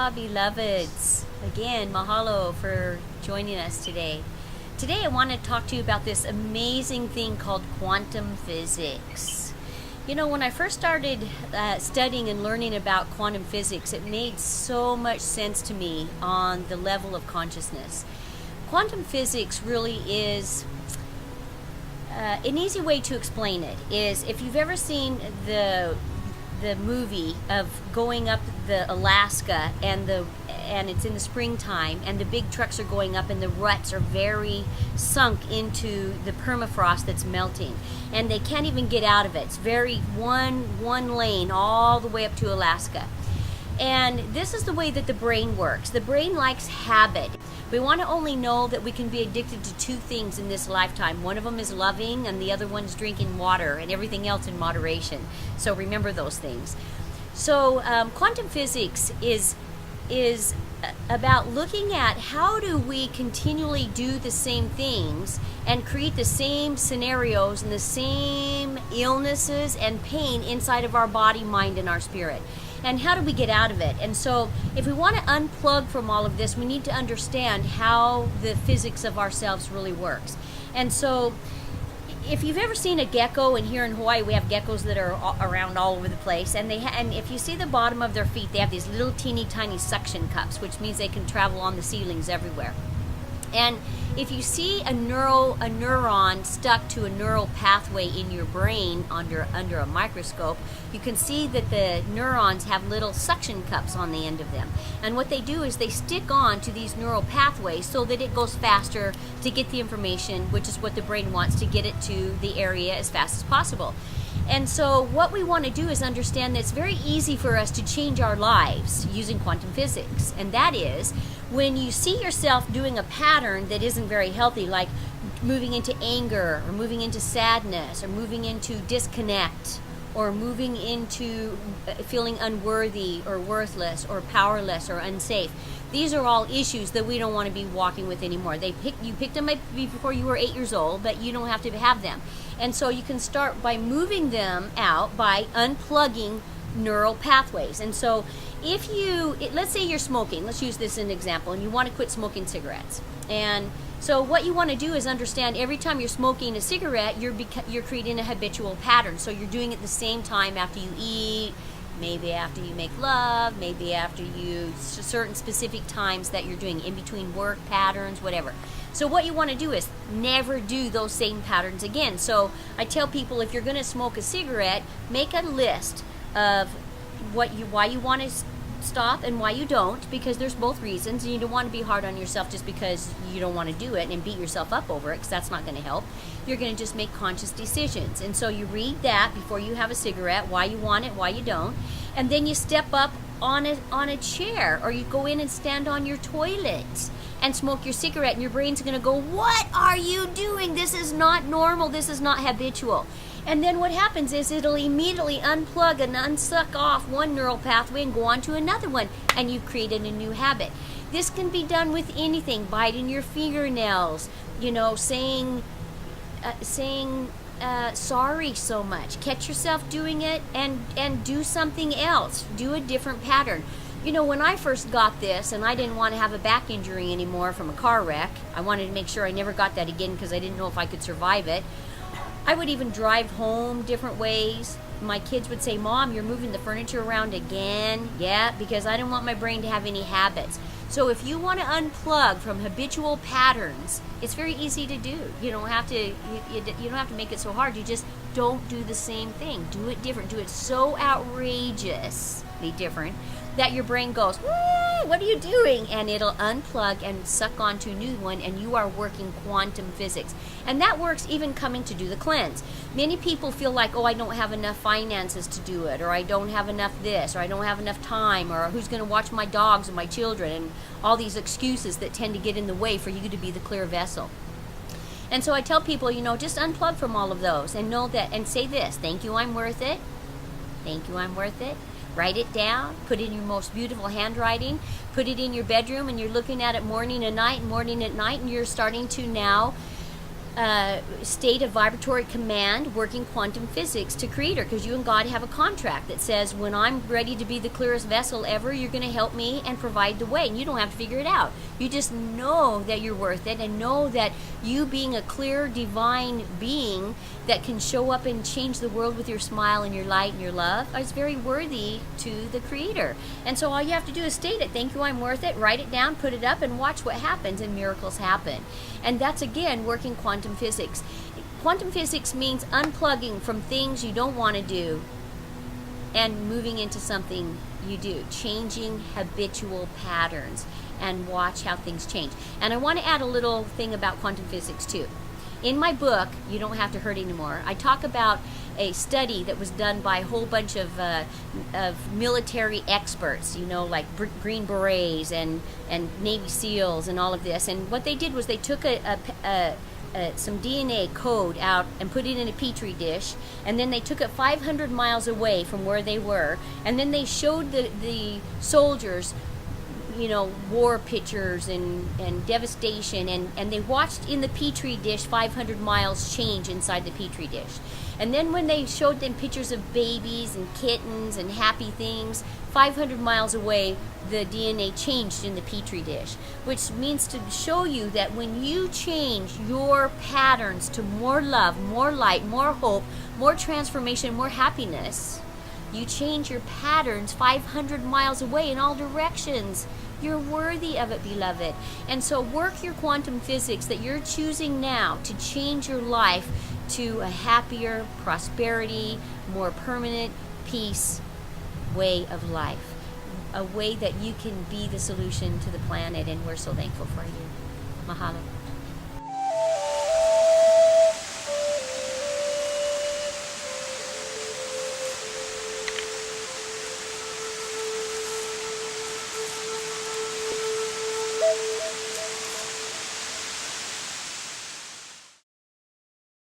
Aloha, beloveds. Again, mahalo for joining us today. Today I want to talk to you about this amazing thing called quantum physics. You know, when I first started studying and learning about quantum physics, it made so much sense to me on the level of consciousness. Quantum physics really is an easy way to explain it is if you've ever seen the movie of going up the Alaska and it's in the springtime and the big trucks are going up and the ruts are very sunk into the permafrost that's melting and they can't even get out of it. It's very one lane all the way up to Alaska. And this is the way that the brain works. The brain likes habit. We want to only know that we can be addicted to two things in this lifetime. One of them is loving and the other one's drinking water, and everything else in moderation. So remember those things. So quantum physics is about looking at how do we continually do the same things and create the same scenarios and the same illnesses and pain inside of our body, mind, and our spirit. And how do we get out of it? And so if we want to unplug from all of this, we need to understand how the physics of ourselves really works. And so if you've ever seen a gecko, and here in Hawaii we have geckos that are around all over the place, and and if you see the bottom of their feet, they have these little teeny tiny suction cups, which means they can travel on the ceilings everywhere. And if you see a neuron stuck to a neural pathway in your brain under a microscope, you can see that the neurons have little suction cups on the end of them. And what they do is they stick on to these neural pathways so that it goes faster to get the information, which is what the brain wants, to get it to the area as fast as possible. And so what we want to do is understand that it's very easy for us to change our lives using quantum physics. And that is, when you see yourself doing a pattern that isn't very healthy, like moving into anger, or moving into sadness, or moving into disconnect, or moving into feeling unworthy, or worthless, or powerless, or unsafe. These are all issues that we don't want to be walking with anymore. You picked them up before you were 8 years old, but you don't have to have them. And so you can start by moving them out by unplugging neural pathways. And so let's say you're smoking, let's use this as an example, and you want to quit smoking cigarettes. And so what you want to do is understand every time you're smoking a cigarette, you're creating a habitual pattern. So you're doing it the same time after you eat, maybe after you make love, maybe after certain specific times that you're doing, in between work patterns, whatever. So what you want to do is never do those same patterns again. So I tell people, if you're going to smoke a cigarette, make a list of why you want to stop and why you don't, because there's both reasons, and you don't want to be hard on yourself just because you don't want to do it and beat yourself up over it, because that's not going to help. You're going to just make conscious decisions. And so you read that before you have a cigarette, why you want it, why you don't, and then you step up on a chair, or you go in and stand on your toilet and smoke your cigarette, and your brain's going to go, what are you doing? This is not normal. This is not habitual. And then what happens is it'll immediately unplug and unsuck off one neural pathway and go on to another one, and you've created a new habit. This can be done with anything: biting your fingernails, saying sorry so much. Catch yourself doing it and do something else. Do a different pattern. When I first got this, and I didn't want to have a back injury anymore from a car wreck, I wanted to make sure I never got that again because I didn't know if I could survive it. I would even drive home different ways. My kids would say, Mom, you're moving the furniture around again. Yeah, because I didn't want my brain to have any habits. So if you want to unplug from habitual patterns, it's very easy to do. You don't have to make it so hard. You just don't do the same thing. Do it different. Do it so outrageously different that your brain goes, what are you doing? And it'll unplug and suck onto a new one, and you are working quantum physics. And that works even coming to do the cleanse. Many people feel like, I don't have enough finances to do it, or I don't have enough this, or I don't have enough time, or who's going to watch my dogs and my children, and all these excuses that tend to get in the way for you to be the clear vessel. And so I tell people, just unplug from all of those and know that, and say this: thank you, I'm worth it. Thank you, I'm worth it. Write it down, put it in your most beautiful handwriting, put it in your bedroom, and you're looking at it morning and night, and you're starting to now state of vibratory command working quantum physics to Creator, because you and God have a contract that says when I'm ready to be the clearest vessel ever, you're going to help me and provide the way, and you don't have to figure it out. You just know that you're worth it, and know that you, being a clear divine being that can show up and change the world with your smile and your light and your love, is very worthy to the Creator. And so all you have to do is state it. Thank you, I'm worth it. Write it down, put it up, and watch what happens, and miracles happen. And that's, again, working quantum physics. Quantum physics means unplugging from things you don't want to do and moving into something you do, changing habitual patterns, and watch how things change. And I want to add a little thing about quantum physics too. In my book, You Don't Have to Hurt Anymore, I talk about a study that was done by a whole bunch of military experts, like Green Berets and Navy SEALs and all of this. And what they did was they took some DNA code out and put it in a petri dish, and then they took it 500 miles away from where they were, and then they showed the soldiers war pictures and devastation, and they watched in the petri dish 500 miles change inside the petri dish. And then when they showed them pictures of babies and kittens and happy things, 500 miles away, the DNA changed in the petri dish, which means to show you that when you change your patterns to more love, more light, more hope, more transformation, more happiness, you change your patterns 500 miles away in all directions. You're worthy of it, beloved. And so work your quantum physics that you're choosing now to change your life to a happier, prosperity, more permanent peace way of life. A way that you can be the solution to the planet, and we're so thankful for you. Mahalo.